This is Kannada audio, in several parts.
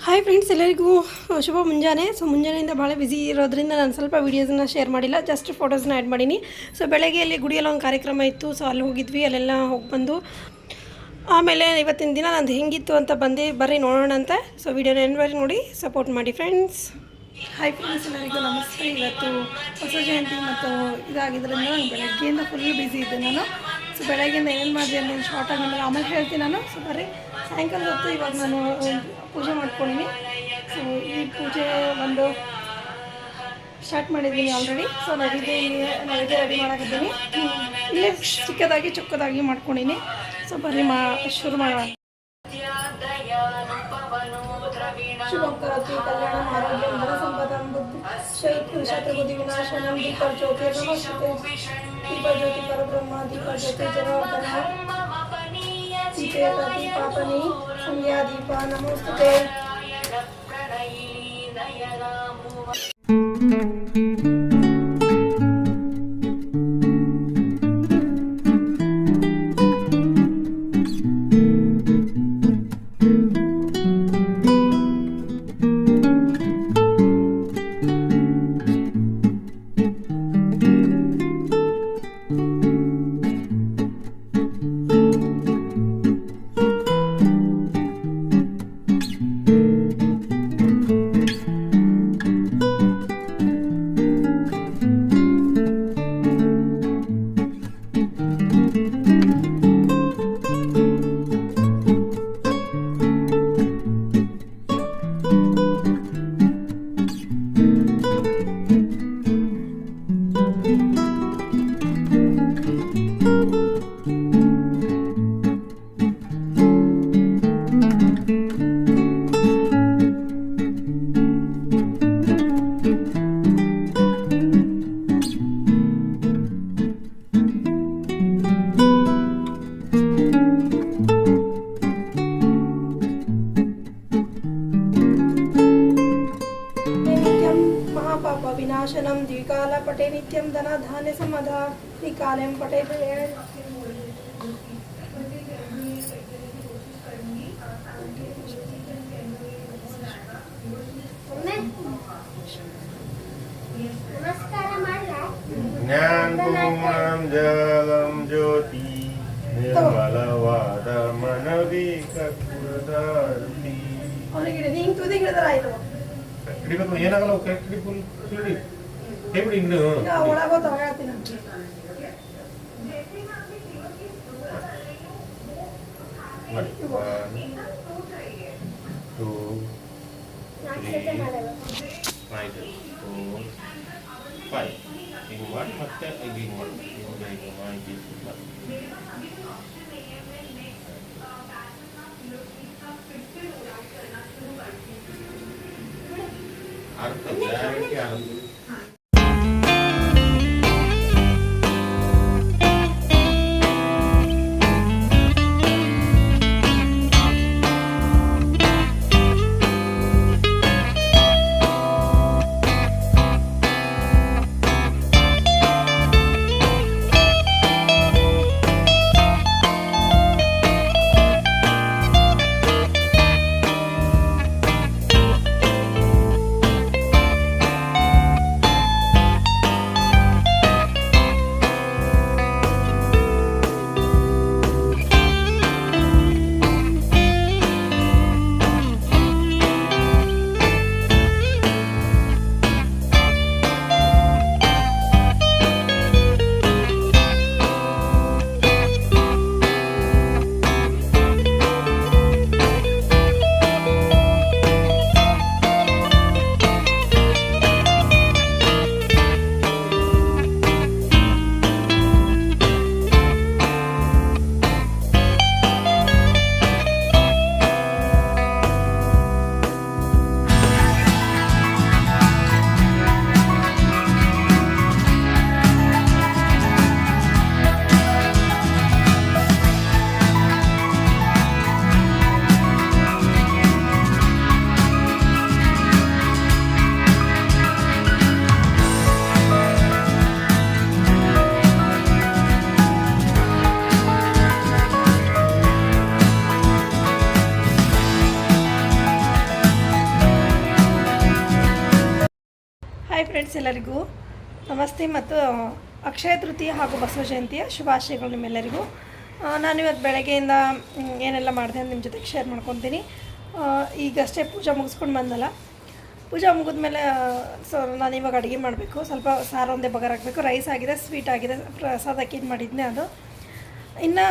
ಹಾಯ್ ಫ್ರೆಂಡ್ಸ್, ಎಲ್ಲರಿಗೂ ಶುಭ ಮುಂಜಾನೆ. ಸೊ ಮುಂಜಾನೆಯಿಂದ ಭಾಳ ಬ್ಯುಸಿ ಇರೋದ್ರಿಂದ ನಾನು ಸ್ವಲ್ಪ ವೀಡಿಯೋಸನ್ನ ಶೇರ್ ಮಾಡಿಲ್ಲ, ಜಸ್ಟ್ ಫೋಟೋಸ್ನ ಆ್ಯಡ್ ಮಾಡೀನಿ. ಸೊ ಬೆಳಗ್ಗೆ ಅಲ್ಲಿ ಗುಡಿಯಲ್ಲಿ ಒಂದು ಕಾರ್ಯಕ್ರಮ ಇತ್ತು, ಸೊ ಅಲ್ಲಿ ಹೋಗಿದ್ವಿ. ಅಲ್ಲೆಲ್ಲ ಹೋಗಿ ಬಂದು ಆಮೇಲೆ ಇವತ್ತಿನ ದಿನ ನಂದು ಹೆಂಗಿತ್ತು ಅಂತ ಬಂದು ಬರ್ರಿ ನೋಡೋಣ ಅಂತ. ಸೊ ವಿಡಿಯೋನ ಎಂಡ್ವರೆಗೆ ನೋಡಿ ಸಪೋರ್ಟ್ ಮಾಡಿ ಫ್ರೆಂಡ್ಸ್. ಹಾಯ್ ಫ್ರೆಂಡ್ಸ್, ಎಲ್ಲರಿಗೂ ನಮಸ್ತೆ. ಇವತ್ತು ಹೊಸ ಜಯಂತಿ ಮತ್ತು ಇದಾಗಿದ್ದರಿಂದ ನಾನು ಬೆಳಗ್ಗೆಯಿಂದ ಫುಲ್ ಬ್ಯುಸಿ ಇದ್ದೆ ನಾನು. ಸೊ ಬೆಳಗ್ಗೆಯಿಂದ ಏನೇನು ಮಾಡಿದೆ ಅನ್ನೋದು ಶಾರ್ಟಾಗಿ ನಿಮಗೆ ಆಮೇಲೆ ಹೇಳ್ತೀನಿ ನಾನು. ಸೊ ಬರ್ರಿ ಸಾಯಂಕಾಲ ಹೊತ್ತು ಇವಾಗ ನಾನು ಪೂಜೆ ಮಾಡ್ಕೊಂಡಿನಿ. ಸೊ ಈ ಪೂಜೆ ಒಂದು ಸ್ಟಾರ್ಟ್ ಮಾಡಿದ್ದೀನಿ ಆಲ್ರೆಡಿ. ಸೊ ನೈವೇದ್ಯ ರೆಡಿ ಮಾಡಾಕಿದ್ದೀನಿ. ಇಲ್ಲೇ ಚಿಕ್ಕದಾಗಿ ಚೊಕ್ಕದಾಗಿ ಮಾಡ್ಕೊಂಡಿನಿ. ಸೊ ಬರ್ರಿ ಶುರು ಮಾಡೋಣ. ಶುಭಕರತಿ ಕಲ್ಯಾಣ ಆರೋಗ್ಯ ಧನ ಸಂಪದಂ ಬುದ್ಧಿ ಶತ್ರುಬುದ್ಧಿ ವಿನಾಶನಂ ದೀಪಜ್ಯೋತಿ ದೀಪಜ್ಯೋತಿ ಪರಬ್ರಹ್ಮ ದೀಪಜ್ಯೋತಿ ಜನಾರ್ದನ ದೀಪೇತತಿ ಪಾಪನಿ ಸಂಧ್ಯಾ ದೀಪ ನಮೋಸ್ತುತೆ. विनाशनम द्विकाल पटे नित्यम धन धान्य समधा निकालम पटे ज्ञान कुमारम जलम ज्योति निर्मलवाद मनविककुरदारति ಅವನಿಗೆ ಹಿಂಗ್ ತುದಿ ಹಿಡಿದ್ರ ಆಯ್ತು. ಹಿಡಿಬೇಕು ಏನಾಗಲ್ಲ, ಕರೆಕ್ಟ್ ಫುಲ್ ಹಿಡಿ ಹೇಬಿಡಿ ಹಿಂಗೆ ಒಳಗೆ ತಗೊಳ್ತೀನಿ. ಮಾಡಿ 1 2 3 5 ಹಿಂಗೆ ಮಾಡಿ ಮತ್ತೆ ಹಿಂಗೆ ಮಾಡಿ ಹಿಂಗೆ ಮಾಡಿ ಅರ್ಥ ಗ್ಯಾರಂಟಿ ಆನಂದ. ಹಾಯ್ ಫ್ರೆಂಡ್ಸ್, ಎಲ್ಲರಿಗೂ ನಮಸ್ತೆ ಮತ್ತು ಅಕ್ಷಯ ತೃತೀಯ ಹಾಗೂ ಬಸವ ಜಯಂತಿಯ ಶುಭಾಶಯಗಳು ನಿಮ್ಮೆಲ್ಲರಿಗೂ. ನಾನಿವತ್ತು ಬೆಳಗ್ಗೆಯಿಂದ ಏನೆಲ್ಲ ಮಾಡಿದೆ ಅಂತ ನಿಮ್ಮ ಜೊತೆಗೆ ಶೇರ್ ಮಾಡ್ಕೊತೀನಿ. ಈಗಷ್ಟೇ ಪೂಜೆ ಮುಗಿಸ್ಕೊಂಡು ಬಂದಲ್ಲ, ಪೂಜೆ ಮುಗಿದ್ಮೇಲೆ ನಾನು ಇವಾಗ ಅಡುಗೆ ಮಾಡಬೇಕು. ಸ್ವಲ್ಪ ಸಾರು ಒಂದೇ ಬಗರ್ ಹಾಕಬೇಕು. ರೈಸ್ ಆಗಿದೆ, ಸ್ವೀಟ್ ಆಗಿದೆ, ಪ್ರಸಾದಕ್ಕೆ ಏನು ಮಾಡಿದ್ದೆ ಅದು. ಇನ್ನು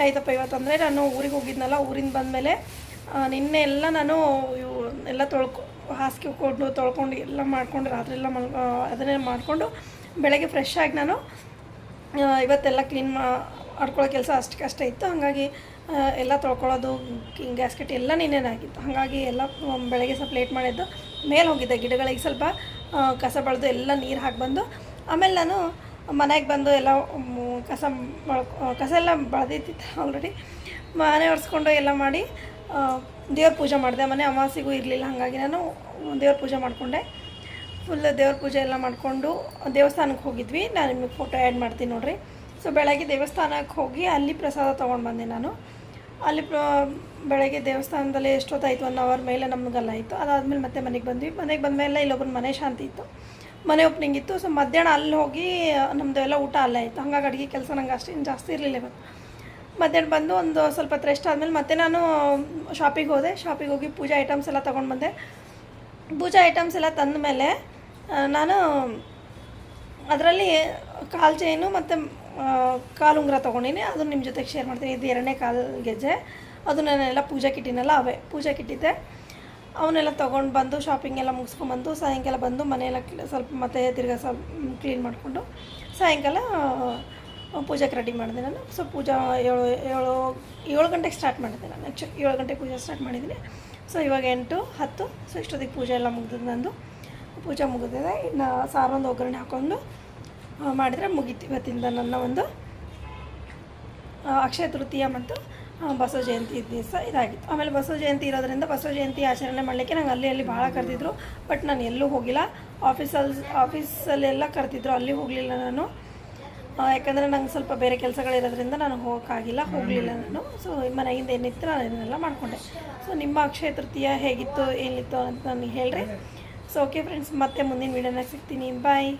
ಆಯ್ತಪ್ಪ ಇವತ್ತಂದರೆ ನಾನು ಊರಿಗೆ ಹೋಗಿದ್ನಲ್ಲ, ಊರಿಂದ ಬಂದಮೇಲೆ ನಿನ್ನೆ ಎಲ್ಲ ನಾನು ಎಲ್ಲ ಹಾಸಿಗೆ ತೊಳ್ಕೊಂಡು ಎಲ್ಲ ಮಾಡ್ಕೊಂಡು ರಾತ್ರಿ ಎಲ್ಲ ಅದನ್ನೇ ಮಾಡಿಕೊಂಡು ಬೆಳಗ್ಗೆ ಫ್ರೆಶ್ ಆಗಿ ನಾನು ಇವತ್ತೆಲ್ಲ ಕ್ಲೀನ್ ಮಾಡ್ಕೊಳ್ಳೋ ಕೆಲಸ ಅಷ್ಟೇ ಇತ್ತು. ಹಾಗಾಗಿ ಎಲ್ಲ ತೊಳ್ಕೊಳ್ಳೋದು, ಗ್ಯಾಸ್ಕೆಟ್ ಎಲ್ಲ ನಿನ್ನೇನಾಗಿತ್ತು. ಹಾಗಾಗಿ ಎಲ್ಲ ಬೆಳಗ್ಗೆ ಸ್ವಲ್ಪ ಲೇಟ್ ಮಾಡಿದ್ದು. ಮೇಲೆ ಹೋಗಿದ್ದೆ ಗಿಡಗಳಿಗೆ ಸ್ವಲ್ಪ ಕಸ ಬಳ್ದು ಎಲ್ಲ ನೀರು ಹಾಕಿ ಬಂದು, ಆಮೇಲೆ ನಾನು ಮನೆಗೆ ಬಂದು ಎಲ್ಲ ಕಸ ಎಲ್ಲ ಬೆಳೆದಿತ್ತು ಆಲ್ರೆಡಿ. ಮನೆ ಒರೆಸ್ಕೊಂಡು ಎಲ್ಲ ಮಾಡಿ ದೇವ್ರ ಪೂಜೆ ಮಾಡಿದೆ. ಮನೆ ಅಮಾವಾಸ್ಯೆಗೂ ಇರಲಿಲ್ಲ, ಹಾಗಾಗಿ ನಾನು ದೇವ್ರ ಪೂಜೆ ಮಾಡಿಕೊಂಡೆ. ಫುಲ್ ದೇವ್ರ ಪೂಜೆ ಎಲ್ಲ ಮಾಡಿಕೊಂಡು ದೇವಸ್ಥಾನಕ್ಕೆ ಹೋಗಿದ್ವಿ. ನಾನು ನಿಮಗೆ ಫೋಟೋ ಆ್ಯಡ್ ಮಾಡ್ತೀನಿ ನೋಡಿರಿ. ಸೊ ಬೆಳಗ್ಗೆ ದೇವಸ್ಥಾನಕ್ಕೆ ಹೋಗಿ ಅಲ್ಲಿ ಪ್ರಸಾದ ತೊಗೊಂಡು ಬಂದೆ ನಾನು. ಅಲ್ಲಿ ಬೆಳಗ್ಗೆ ದೇವಸ್ಥಾನದಲ್ಲಿ ಎಷ್ಟೊತ್ತಾಯಿತು, 1 ಅವರ್ ಮೇಲೆ ನಮಗೆಲ್ಲ ಆಯಿತು. ಅದಾದಮೇಲೆ ಮತ್ತೆ ಮನೆಗೆ ಬಂದ್ವಿ. ಮನೆಗೆ ಬಂದಮೇಲೆ ಇಲ್ಲೊಬ್ಬನ ಮನೆ ಶಾಂತಿ ಇತ್ತು, ಮನೆ ಓಪನಿಂಗ್ ಇತ್ತು. ಸೊ ಮಧ್ಯಾಹ್ನ ಅಲ್ಲಿ ಹೋಗಿ ನಮ್ಮದು ಎಲ್ಲ ಊಟ ಅಲ್ಲೇ ಇತ್ತು. ಹಾಗಾಗಿ ಅಡುಗೆ ಕೆಲಸ ನಂಗೆ ಅಷ್ಟೇನು ಜಾಸ್ತಿ ಇರಲಿಲ್ಲ ಇವತ್ತು. ಮಧ್ಯಾಹ್ನ ಬಂದು ಒಂದು ಸ್ವಲ್ಪ ಹೊತ್ತು ರೆಸ್ಟ್ ಆದಮೇಲೆ ಮತ್ತೆ ನಾನು ಶಾಪಿಗೆ ಹೋದೆ. ಶಾಪಿಗೆ ಹೋಗಿ ಪೂಜಾ ಐಟಮ್ಸ್ ಎಲ್ಲ ತೊಗೊಂಡು ಬಂದೆ. ಪೂಜಾ ಐಟಮ್ಸ್ ಎಲ್ಲ ತಂದ ಮೇಲೆ ನಾನು ಅದರಲ್ಲಿ ಕಾಲು ಚೈನು ಮತ್ತು ಕಾಲು ಉಂಗುರ ತೊಗೊಂಡಿನಿ. ಅದನ್ನು ನಿಮ್ಮ ಜೊತೆಗೆ ಶೇರ್ ಮಾಡ್ತೀನಿ. ಇದು 2ನೇ ಕಾಲು ಗೆಜ್ಜೆ. ಅದು ನಾನೆಲ್ಲ ಪೂಜಾ ಕಿಟ್ಟಿನೆಲ್ಲ ಅವೇ ಪೂಜಾ ಕಿಟ್ಟಿದ್ದೆ. ಅವನ್ನೆಲ್ಲ ತೊಗೊಂಡು ಬಂದು ಶಾಪಿಂಗ್ ಎಲ್ಲ ಮುಗಿಸ್ಕೊಂಡ್ಬಂದು ಸಾಯಂಕಾಲ ಬಂದು ಮನೆಯೆಲ್ಲ ಸ್ವಲ್ಪ ಮತ್ತೆ ತಿರ್ಗಾ ಸ್ವಲ್ಪ ಕ್ಲೀನ್ ಮಾಡಿಕೊಂಡು ಸಾಯಂಕಾಲ ಪೂಜೆಗೆ ರೆಡಿ ಮಾಡಿದೆ ನಾನು. ಸೊ ಪೂಜಾ 7 ಗಂಟೆಗೆ ಸ್ಟಾರ್ಟ್ ಮಾಡಿದ್ದೆ ನಾನು. ಆ್ಯಕ್ಚುಲಿ 7 ಗಂಟೆಗೆ ಪೂಜೆ ಸ್ಟಾರ್ಟ್ ಮಾಡಿದ್ದೀನಿ. ಸೊ ಇವಾಗ 8, 10. ಸೊ ಇಷ್ಟೊತ್ತಿಗೆ ಪೂಜೆ ಎಲ್ಲ ಮುಗಿದಿದ್ದು ನಂದು. ಪೂಜೆ ಮುಗಿದಿದೆ. ಇನ್ನು ಸಾರೊಂದು ಒಗ್ಗರಣೆ ಹಾಕ್ಕೊಂಡು ಮಾಡಿದರೆ ಮುಗೀತು ಇವತ್ತಿಂದ ನನ್ನ ಒಂದು ಅಕ್ಷಯ ತೃತೀಯ ಮತ್ತು ಬಸವ ಜಯಂತಿ ದಿವಸ ಇದಾಗಿತ್ತು. ಆಮೇಲೆ ಬಸವ ಜಯಂತಿ ಇರೋದ್ರಿಂದ ಬಸವ ಜಯಂತಿ ಆಚರಣೆ ಮಾಡಲಿಕ್ಕೆ ನಂಗೆ ಅಲ್ಲಿ ಭಾಳ ಕರೆದಿದ್ರು. ಬಟ್ ನಾನು ಎಲ್ಲೂ ಹೋಗಿಲ್ಲ. ಆಫೀಸಲ್ಲೆಲ್ಲ ಕರೆದಿದ್ರು, ಅಲ್ಲಿ ಹೋಗಲಿಲ್ಲ ನಾನು. ಯಾಕಂದರೆ ನಂಗೆ ಸ್ವಲ್ಪ ಬೇರೆ ಕೆಲಸಗಳಿರೋದ್ರಿಂದ ನಾನು ಹೋಗಲಿಲ್ಲ ನಾನು. ಸೊ ಮನೆಯಿಂದ ಏನಿತ್ತು ನಾನು ಇದನ್ನೆಲ್ಲ ಮಾಡಿಕೊಂಡೆ. ಸೊ ನಿಮ್ಮ ಅಕ್ಷಯ ತೃತೀಯ ಹೇಗಿತ್ತು, ಏನಿತ್ತು ಅಂತ ನನಗೆ ಹೇಳ್ರಿ. ಸೊ ಓಕೆ ಫ್ರೆಂಡ್ಸ್, ಮತ್ತೆ ಮುಂದಿನ ವೀಡಿಯೋನಾಗ ಸಿಗ್ತೀನಿ. ಬಾಯ್.